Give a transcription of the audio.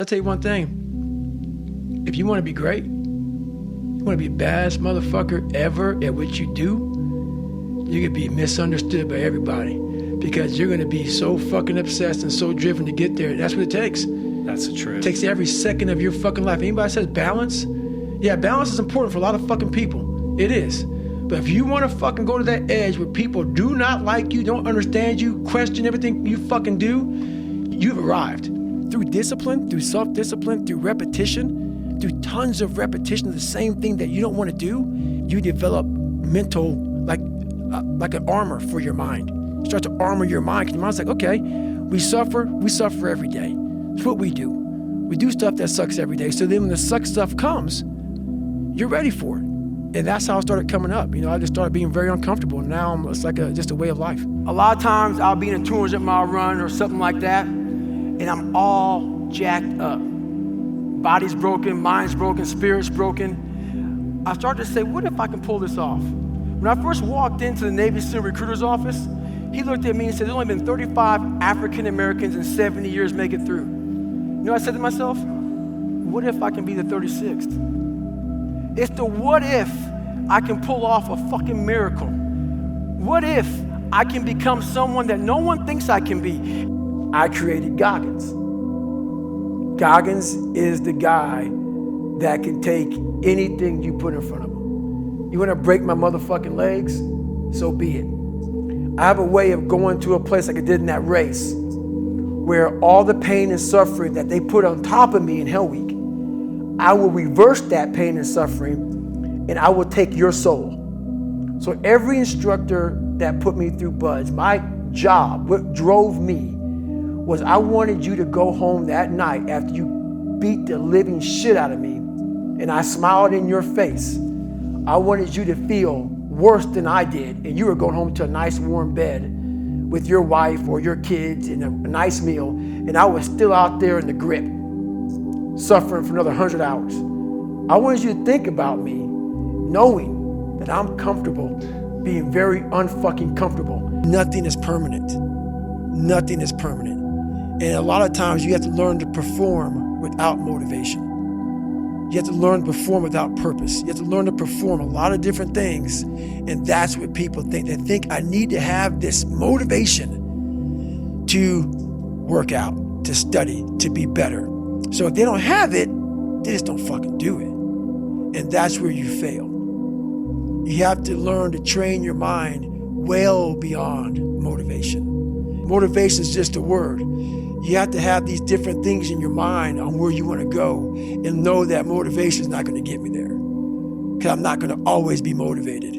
I'll tell you one thing. If you want to be great, you want to be the baddest motherfucker ever at what you do, you could be misunderstood by everybody because you're going to be so fucking obsessed and so driven to get there. That's what it takes. That's the truth. It takes every second of your fucking life. Anybody says balance? Yeah, balance is important for a lot of fucking people. It is. But if you want to fucking go to that edge where people do not like you, don't understand you, question everything you fucking do, you've arrived. Through discipline, through self-discipline, through repetition, through tons of repetition of the same thing that you don't want to do, you develop mental, like an armor for your mind. You start to armor your mind, because your mind's like, okay, we suffer every day. It's what we do. We do stuff that sucks every day, so then when the suck stuff comes, you're ready for it. And that's how I started coming up. You know, I just started being very uncomfortable, and now it's like just a way of life. A lot of times I'll be in a 200-mile run or something like that, and I'm all jacked up. Body's broken, mind's broken, spirit's broken. I started to say, what if I can pull this off? When I first walked into the Navy SEAL recruiter's office, he looked at me and said, there's only been 35 African Americans in 70 years make it through. You know what I said to myself? What if I can be the 36th? It's the what if I can pull off a fucking miracle. What if I can become someone that no one thinks I can be? I created Goggins. Goggins is the guy that can take anything you put in front of him. You wanna break my motherfucking legs? So be it. I have a way of going to a place like I did in that race where all the pain and suffering that they put on top of me in Hell Week, I will reverse that pain and suffering and I will take your soul. So every instructor that put me through BUD/S, my job, what drove me, was I wanted you to go home that night after you beat the living shit out of me and I smiled in your face. I wanted you to feel worse than I did and you were going home to a nice warm bed with your wife or your kids and a nice meal, and I was still out there in the grip, suffering for another 100 hours. I wanted you to think about me knowing that I'm comfortable being very unfucking comfortable. Nothing is permanent. Nothing is permanent. And a lot of times you have to learn to perform without motivation. You have to learn to perform without purpose. You have to learn to perform a lot of different things. And that's what people think. They think I need to have this motivation to work out, to study, to be better. So if they don't have it, they just don't fucking do it. And that's where you fail. You have to learn to train your mind well beyond motivation. Motivation is just a word. You have to have these different things in your mind on where you want to go and know that motivation is not going to get me there, because I'm not going to always be motivated.